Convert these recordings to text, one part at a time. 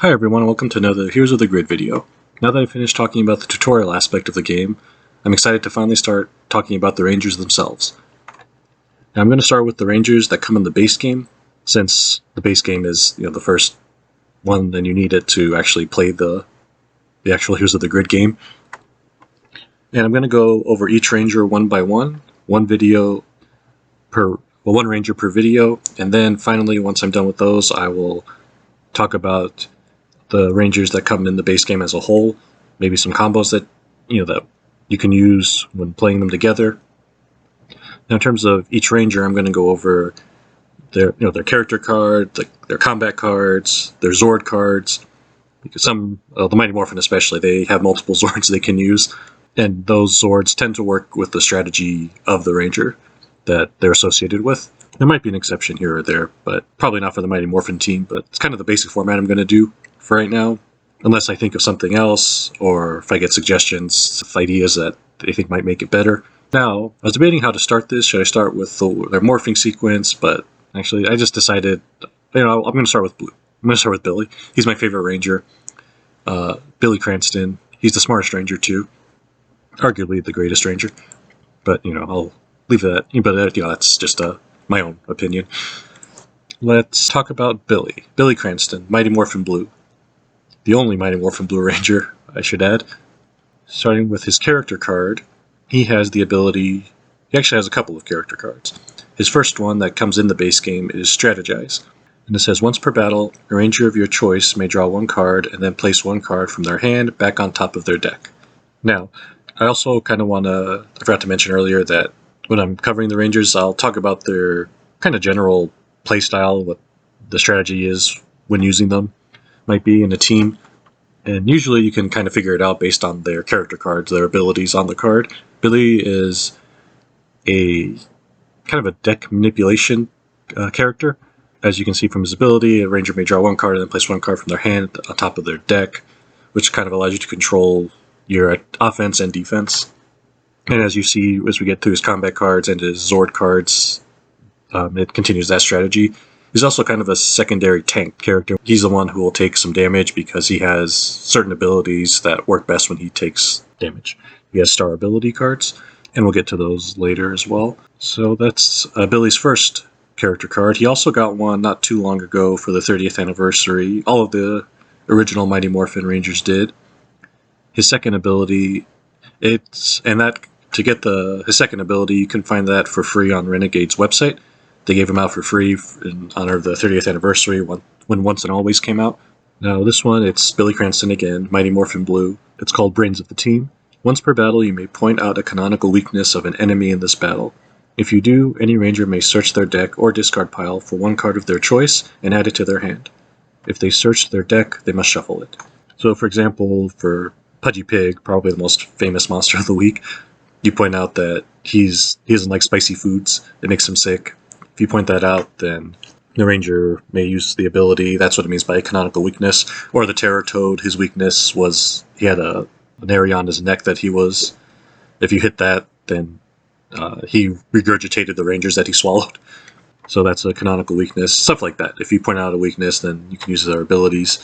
Hi everyone, and welcome to another Heroes of the Grid video. Now that I've finished talking about the tutorial aspect of the game, I'm excited to finally start talking about the Rangers themselves. Now I'm going to start with the Rangers that come in the base game, since the base game is the first one and you need it to actually play the actual Heroes of the Grid game. And I'm going to go over each Ranger one by one, one Ranger per video, and then finally once I'm done with those I will talk about the Rangers that come in the base game as a whole, maybe some combos that you can use when playing them together. Now, in terms of each Ranger, I'm going to go over their character card, their combat cards, their Zord cards. Because the Mighty Morphin especially, they have multiple Zords they can use, and those Zords tend to work with the strategy of the Ranger that they're associated with. There might be an exception here or there, but probably not for the Mighty Morphin team, but it's kind of the basic format I'm going to do for right now, unless I think of something else, or if I get suggestions, ideas that they think might make it better. Now, I was debating how to start this. Should I start with their morphing sequence? But actually, I just decided, I'm going to start with Blue. I'm going to start with Billy. He's my favorite Ranger. Billy Cranston. He's the smartest Ranger, too. Arguably the greatest Ranger. But, I'll leave that. But, that's just my own opinion. Let's talk about Billy. Billy Cranston, Mighty Morphin Blue. The only Mighty Morphin Blue Ranger, I should add. Starting with his character card, he has the ability... He actually has a couple of character cards. His first one that comes in the base game is Strategize. And it says, once per battle, a Ranger of your choice may draw one card and then place one card from their hand back on top of their deck. Now, I also kind of want to... I forgot to mention earlier that when I'm covering the Rangers, I'll talk about their kind of general playstyle, what the strategy is when using them. Might be in a team, and usually you can kind of figure it out based on their character cards, their abilities on the card. Billy is a kind of a deck manipulation character. As you can see from his ability, a Ranger may draw one card and then place one card from their hand on top of their deck, which kind of allows you to control your offense and defense. And as you see, as we get through his combat cards and his Zord cards, it continues that strategy. He's also kind of a secondary tank character. He's the one who will take some damage because he has certain abilities that work best when he takes damage. He has star ability cards, and we'll get to those later as well. So that's Billy's first character card. He also got one not too long ago for the 30th anniversary. All of the original Mighty Morphin Rangers did. His second ability, his second ability, you can find that for free on Renegade's website. They gave them out for free in honor of the 30th anniversary when Once and Always came out. Now this one, it's Billy Cranston again, Mighty Morphin Blue. It's called Brains of the Team. Once per battle, you may point out a canonical weakness of an enemy in this battle. If you do, any Ranger may search their deck or discard pile for one card of their choice and add it to their hand. If they search their deck, they must shuffle it. So for example, for Pudgy Pig, probably the most famous monster of the week, you point out that he doesn't like spicy foods, it makes him sick. If you point that out, then the Ranger may use the ability. That's what it means by a canonical weakness. Or the Terror Toad, his weakness was he had an area on his neck that he was... If you hit that, then he regurgitated the Rangers that he swallowed. So that's a canonical weakness. Stuff like that. If you point out a weakness, then you can use their abilities.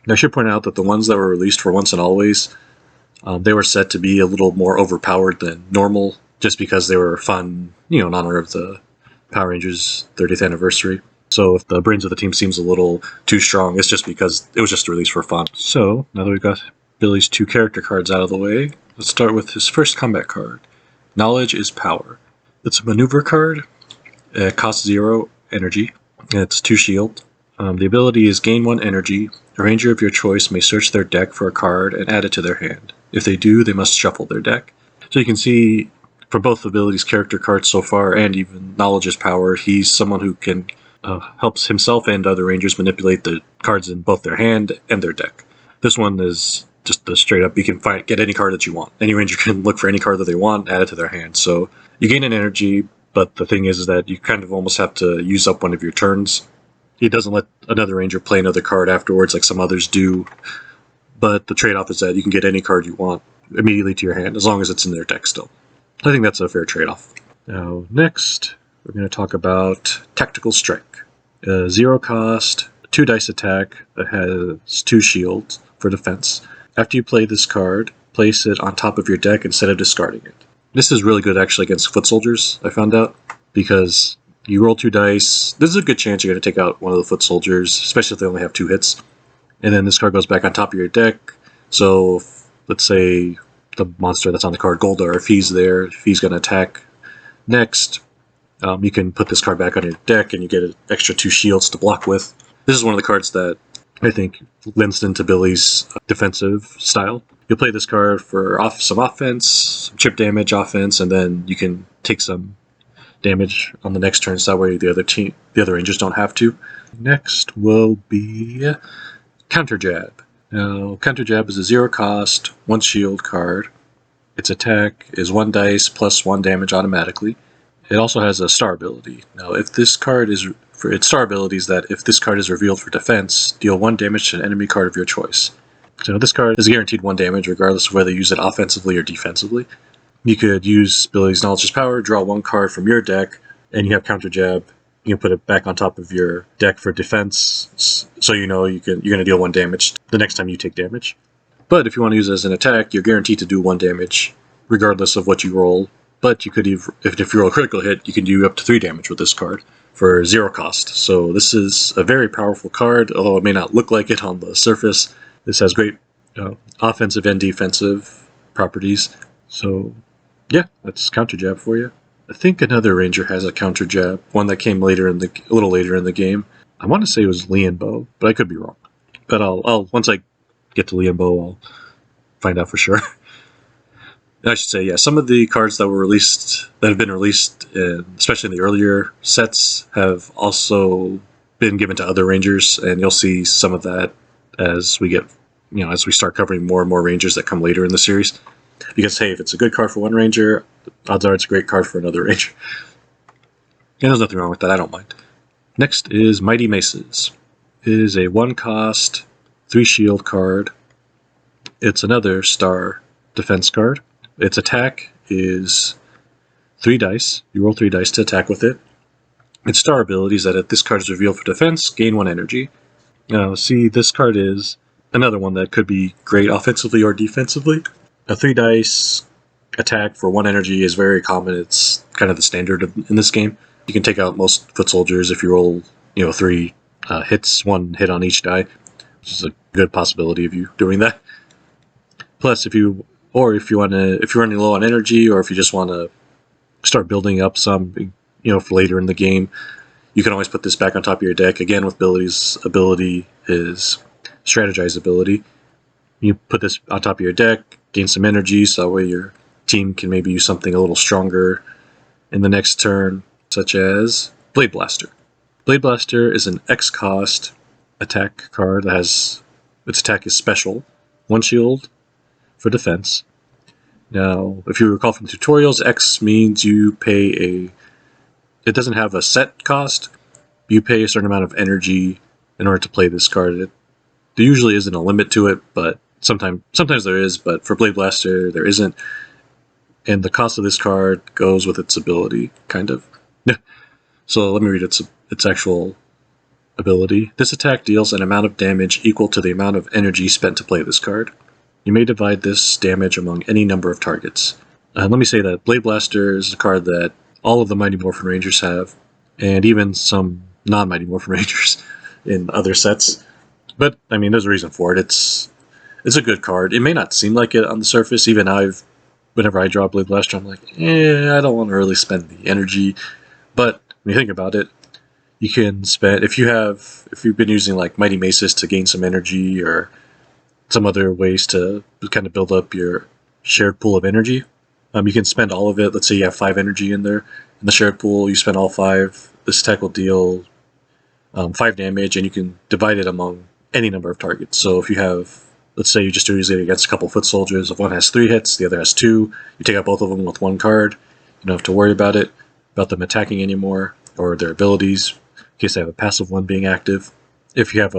And I should point out that the ones that were released for Once and Always, they were set to be a little more overpowered than normal, just because they were fun, in honor of the Power Rangers 30th anniversary. So if the Brains of the Team seems a little too strong, it's just because it was just released for fun. So now that we've got Billy's two character cards out of the way, let's start with his first combat card. Knowledge is Power. It's a maneuver card. It costs 0 energy. And it's 2 shield. The ability is gain 1 energy. A Ranger of your choice may search their deck for a card and add it to their hand. If they do, they must shuffle their deck. So you can see for both abilities, character cards so far, and even Knowledge is Power, he's someone who can helps himself and other Rangers manipulate the cards in both their hand and their deck. This one is just the straight up, you can get any card that you want. Any Ranger can look for any card that they want, add it to their hand. So you gain an energy, but the thing is that you kind of almost have to use up one of your turns. He doesn't let another Ranger play another card afterwards like some others do, but the trade-off is that you can get any card you want immediately to your hand, as long as it's in their deck still. I think that's a fair trade-off. Now, next, we're going to talk about Tactical Strike. 0 cost, 2 dice attack that has 2 shields for defense. After you play this card, place it on top of your deck instead of discarding it. This is really good actually against foot soldiers, I found out, because you roll 2 dice. This is a good chance you're going to take out one of the foot soldiers, especially if they only have 2 hits. And then this card goes back on top of your deck. So let's say the monster that's on the card, Goldar, if he's there, if he's going to attack next, you can put this card back on your deck and you get an extra 2 shields to block with. This is one of the cards that I think lends into Billy's defensive style. You'll play this card for some offense, some chip damage offense, and then you can take some damage on the next turn, so that way the other rangers don't have to. Next will be Counter Jab. Now, Counter Jab is a 0 cost, 1 shield card. Its attack is 1 dice plus 1 damage automatically. It also has a star ability. Now, if this card is for its star ability is that if this card is revealed for defense, deal 1 damage to an enemy card of your choice. So this card is guaranteed 1 damage regardless of whether you use it offensively or defensively. You could use Billy's Knowledge's Power, draw 1 card from your deck, and you have Counter Jab. You can put it back on top of your deck for defense, so you know you're going to deal 1 damage the next time you take damage. But if you want to use it as an attack, you're guaranteed to do 1 damage regardless of what you roll. But you could, if you roll a critical hit, you can do up to 3 damage with this card for 0 cost. So this is a very powerful card, although it may not look like it on the surface. This has great offensive and defensive properties. So yeah, that's Counter Jab for you. I think another ranger has a Counter Jab, one that came a little later in the game. I want to say it was Lianbo, but I could be wrong. But I'll once I get to Lianbo, I'll find out for sure. I should say, yeah, some of the cards that have been released, especially in the earlier sets, have also been given to other rangers, and you'll see some of that as we start covering more and more rangers that come later in the series. Because hey, if it's a good card for one ranger, odds are it's a great card for another ranger. And there's nothing wrong with that, I don't mind. Next is Mighty Maces. It is a 1 cost, 3 shield card. It's another star defense card. Its attack is 3 dice. You roll 3 dice to attack with it. Its star ability is that if this card is revealed for defense, gain 1 energy. Now, see, this card is another one that could be great offensively or defensively. A 3 dice attack for 1 energy is very common. It's kind of the standard in this game. You can take out most foot soldiers if you roll, 3 hits, 1 hit on each die, which is a good possibility of you doing that. Plus, if you're running low on energy, or if you just want to start building up some, for later in the game, you can always put this back on top of your deck. Again, with Billy's ability, his strategize ability. You put this on top of your deck, gain some energy, so that way your team can maybe use something a little stronger in the next turn, such as Blade Blaster. Blade Blaster is an X cost attack card that has its attack is special, 1 shield for defense. Now, if you recall from tutorials, X means you pay it doesn't have a set cost. You pay a certain amount of energy in order to play this card. There usually isn't a limit to it, but sometimes there is, but for Blade Blaster, there isn't. And the cost of this card goes with its ability, kind of. So let me read its actual ability. This attack deals an amount of damage equal to the amount of energy spent to play this card. You may divide this damage among any number of targets. Let me say that Blade Blaster is a card that all of the Mighty Morphin Rangers have, and even some non-Mighty Morphin Rangers in other sets. But, there's a reason for it. It's a good card. It may not seem like it on the surface. Even whenever I draw Blade Blaster, I'm like, I don't want to really spend the energy. But when you think about it, you can spend, if you've been using like Mighty Maces to gain some energy or some other ways to kind of build up your shared pool of energy, you can spend all of it. Let's say you have 5 energy in there. In the shared pool, you spend all 5. This attack will deal 5 damage, and you can divide it among any number of targets. So if you have, let's say you just use it against a couple foot soldiers. If one has 3 hits, the other has 2. You take out both of them with 1 card. You don't have to worry about them attacking anymore, or their abilities, in case they have a passive one being active. If you have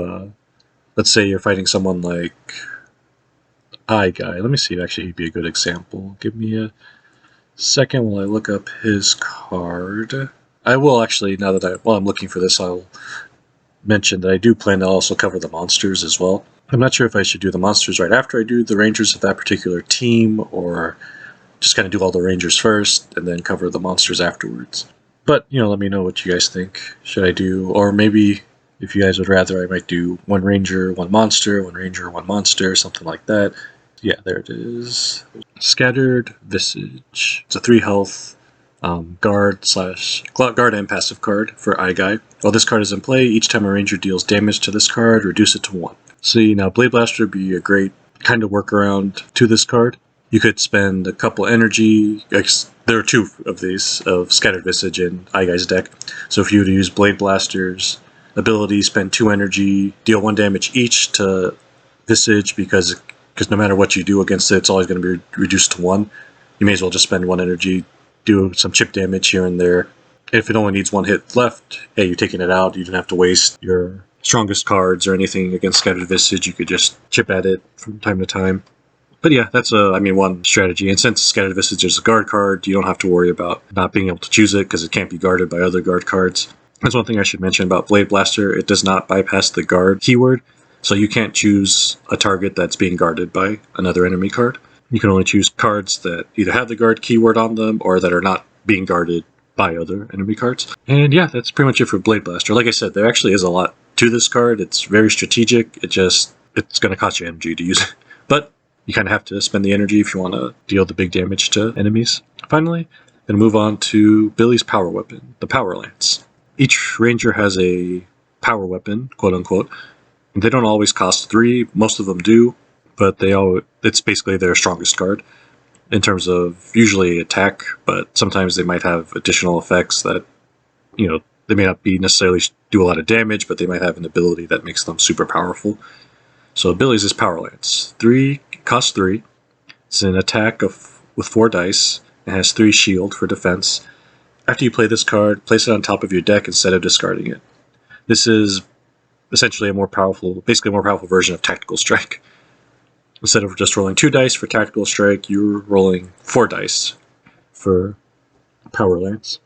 let's say you're fighting someone like Eye Guy. Let me see, actually he'd be a good example. Give me a second while I look up his card. I will actually, while I'm looking for this, I'll mention that I do plan to also cover the monsters as well. I'm not sure if I should do the monsters right after I do the Rangers of that particular team, or just kind of do all the Rangers first and then cover the monsters afterwards. But, let me know what you guys think. Should I do, or maybe if you guys would rather, I might do one Ranger, one monster, one Ranger, one monster, something like that. Yeah, there it is. Scattered Visage. It's a 3 health guard and passive card for Eye Guy. While this card is in play, each time a Ranger deals damage to this card, reduce it to 1. See, now Blade Blaster would be a great kind of workaround to this card. You could spend a couple energy. There are 2 of these, of Scattered Visage in Eye Guy's deck. So if you were to use Blade Blaster's ability, spend 2 energy, deal 1 damage each to Visage, because no matter what you do against it, it's always going to be reduced to 1. You may as well just spend 1 energy, do some chip damage here and there. If it only needs 1 hit left, hey, you're taking it out. You don't have to waste your strongest cards or anything against Scattered Visage. You could just chip at it from time to time. But yeah, that's one strategy. And since Scattered Visage is a guard card, you don't have to worry about not being able to choose it because it can't be guarded by other guard cards. That's one thing I should mention about Blade Blaster. It does not bypass the guard keyword, so you can't choose a target that's being guarded by another enemy card. You can only choose cards that either have the guard keyword on them or that are not being guarded by other enemy cards. And yeah, that's pretty much it for Blade Blaster. Like I said, there actually is a lot to this card. It's very strategic. It's going to cost you energy to use it. But you kind of have to spend the energy if you want to deal the big damage to enemies. Finally, I'm going to move on to Billy's power weapon, the Power Lance. Each Ranger has a power weapon, quote unquote. And they don't always cost 3. Most of them do, but it's basically their strongest card in terms of usually attack, but sometimes they might have additional effects that, they may not be necessarily do a lot of damage, but they might have an ability that makes them super powerful. So Billy's is Power Lance. Costs 3. It's an attack with 4 dice. It has 3 shield for defense. After you play this card, place it on top of your deck instead of discarding it. This is essentially basically a more powerful version of Tactical Strike. Instead of just rolling 2 dice for Tactical Strike, you're rolling 4 dice for Power Lance.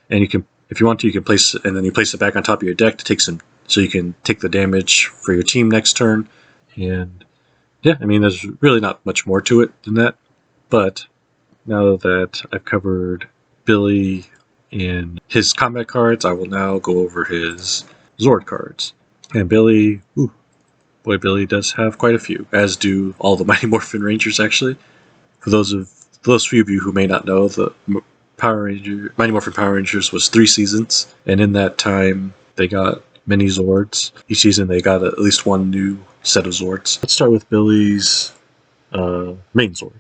And if you want to, you can place it back on top of your deck to take so you can take the damage for your team next turn. And yeah, there's really not much more to it than that. But now that I've covered Billy and his combat cards, I will now go over his Zord cards. And Billy, Billy does have quite a few, as do all the Mighty Morphin Rangers, actually. For those few of you who may not know, the Mighty Morphin Power Rangers was 3 seasons, and in that time, they got many Zords. Each season, they got at least 1 new set of Zords. Let's start with Billy's main Zord,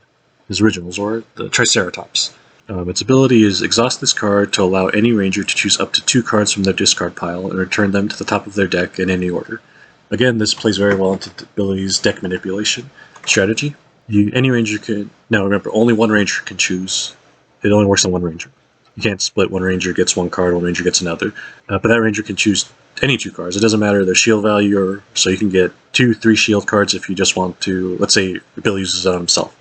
his original Zord, the Triceratops. Its ability is exhaust this card to allow any Ranger to choose up to 2 cards from their discard pile and return them to the top of their deck in any order. Again, this plays very well into Billy's deck manipulation strategy. Any Ranger can... Now remember, only 1 Ranger can choose. It only works on 1 Ranger. You can't split 1 Ranger gets 1 card, 1 Ranger gets another. But that Ranger can choose any 2 cards. It doesn't matter their shield value, so you can get 2, 3 shield cards if you just want to... Let's say Billy uses it on himself.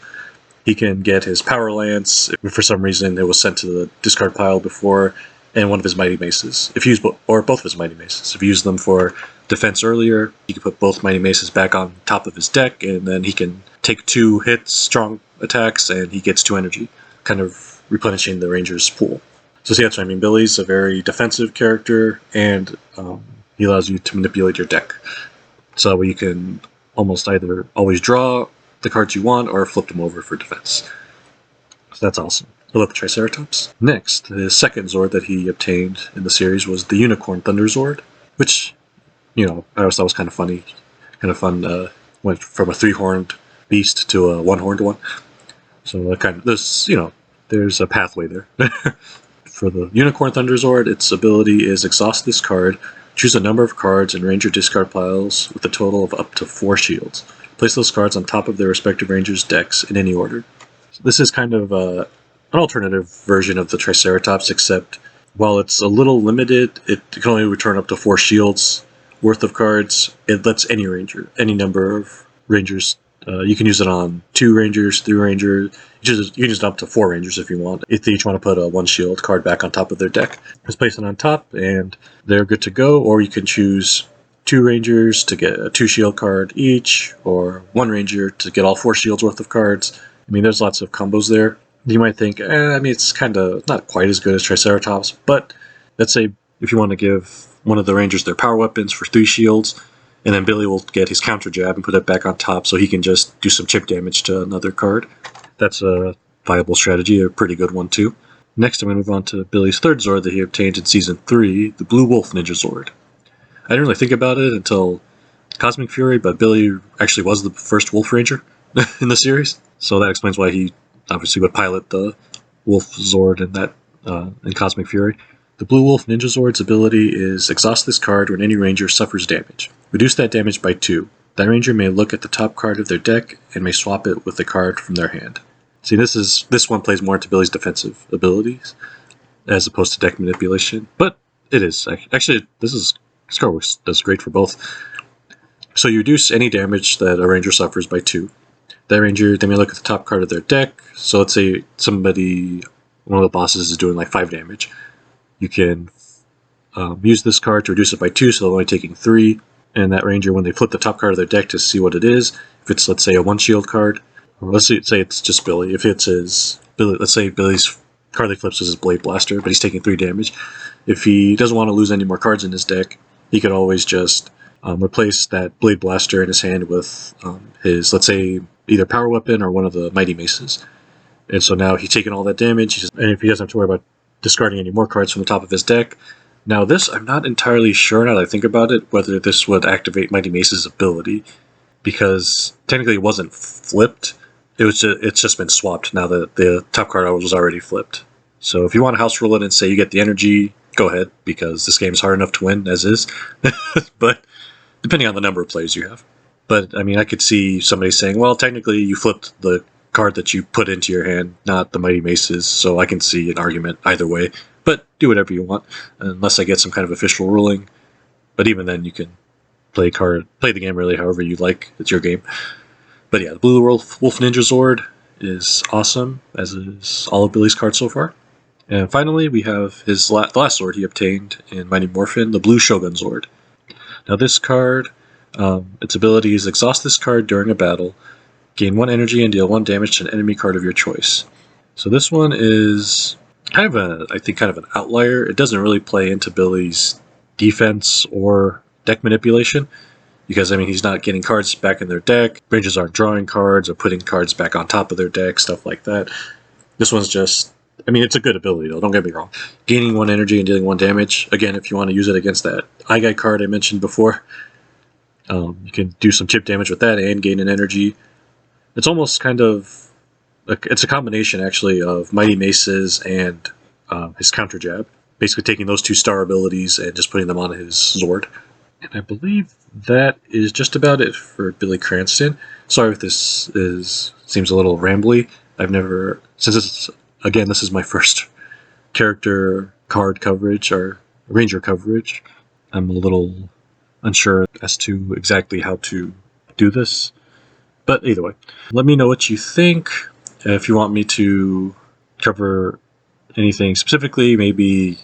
He can get his Power Lance if for some reason it was sent to the discard pile before, and one of his Mighty Maces. If you use or both of his Mighty Maces. If you use them for defense earlier, he can put both Mighty Maces back on top of his deck, and then he can take 2 hits, strong attacks, and he gets 2 energy, kind of replenishing the Ranger's pool. So see, that's what I mean. Billy's a very defensive character, and he allows you to manipulate your deck. So you can almost either always draw the cards you want or flip them over for defense. So that's awesome. I love the Triceratops. Next, his second Zord that he obtained in the series was the Unicorn Thunder Zord, which, I always thought was kind of funny. Kind of fun. Went from a 3-horned beast to a 1-horned one. So there's a pathway there. For the Unicorn Thunder Zord, its ability is exhaust this card, choose a number of cards in Ranger discard piles with a total of up to 4 shields. Place those cards on top of their respective Rangers' decks in any order. So this is kind of an alternative version of the Triceratops, except while it's a little limited, it can only return up to 4 shields worth of cards. It lets any Ranger, any number of Rangers, you can use it on 2 Rangers, 3 Rangers, you can use it up to 4 Rangers if you want. If they each want to put a 1 shield card back on top of their deck. Just place it on top and they're good to go, or you can choose 2 Rangers to get a 2 shield card each, or 1 Ranger to get all 4 shields worth of cards. I mean, there's lots of combos there. You might think, I mean, it's kind of not quite as good as Triceratops, but let's say if you want to give one of the Rangers their power weapons for 3 shields, and then Billy will get his counter jab and put it back on top so he can just do some chip damage to another card. That's a viable strategy, a pretty good one too. Next, I'm going to move on to Billy's 3rd Zord that he obtained in Season 3, the Blue Wolf Ninja Zord. I didn't really think about it until Cosmic Fury, but Billy actually was the first Wolf Ranger in the series, so that explains why he obviously would pilot the Wolf Zord in Cosmic Fury. The Blue Wolf Ninja Zord's ability is exhaust this card when any Ranger suffers damage. Reduce that damage by 2. That Ranger may look at the top card of their deck and may swap it with the card from their hand. See, this one plays more into Billy's defensive abilities as opposed to deck manipulation, but it is actually this card does great for both. So you reduce any damage that a Ranger suffers by 2. That Ranger, they may look at the top card of their deck. So let's say one of the bosses is doing like 5 damage. You can use this card to reduce it by 2, so they're only taking 3. And that Ranger, when they flip the top card of their deck to see what it is, if it's, let's say, a 1 shield card, or let's say it's just Billy. If it's let's say Billy's card that flips is his Blade Blaster, but he's taking 3 damage. If he doesn't want to lose any more cards in his deck, he could always just replace that Blade Blaster in his hand with his, let's say, either power weapon or one of the Mighty Maces. And so now he's taking all that damage, and if he doesn't have to worry about discarding any more cards from the top of his deck. Now this, I'm not entirely sure now that I think about it, whether this would activate Mighty Mace's ability, because technically it wasn't flipped. It's just been swapped now that the top card was already flipped. So if you want to house rule it and say you get the energy, go ahead, because this game is hard enough to win as is. But depending on the number of players you have. But I mean, I could see somebody saying, well, technically you flipped the card that you put into your hand, not the Mighty Maces, so I can see an argument either way. But do whatever you want, unless I get some kind of official ruling. But even then, you can play the game really however you like. It's your game. But yeah, the Blue Wolf Ninja Zord is awesome, as is all of Billy's cards so far. And finally, we have the last Zord he obtained in Mighty Morphin, the Blue Shogun Zord. Now this card, its ability is exhaust this card during a battle, gain 1 energy and deal 1 damage to an enemy card of your choice. So this one is kind of an outlier. It doesn't really play into Billy's defense or deck manipulation, because I mean he's not getting cards back in their deck. Rangers aren't drawing cards or putting cards back on top of their deck, stuff like that. This one's just, I mean, it's a good ability though, don't get me wrong. Gaining 1 energy and dealing 1 damage. Again, if you want to use it against that Eye Guy card I mentioned before, you can do some chip damage with that and gain an energy. It's almost kind of, it's a combination actually of Mighty Maces and his counter jab. Basically taking those 2 star abilities and just putting them on his Zord. And I believe that is just about it for Billy Cranston. Sorry if this seems a little rambly. This is my first character card coverage or Ranger coverage. I'm a little unsure as to exactly how to do this. But either way, let me know what you think. If you want me to cover anything specifically, maybe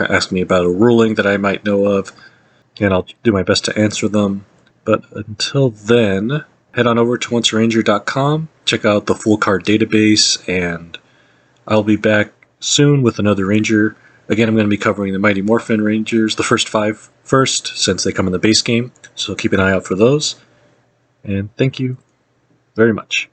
ask me about a ruling that I might know of, and I'll do my best to answer them. But until then, head on over to onceranger.com, check out the full card database, and I'll be back soon with another Ranger. Again, I'm going to be covering the Mighty Morphin Rangers, the first 5 first, since they come in the base game, so keep an eye out for those. And thank you very much.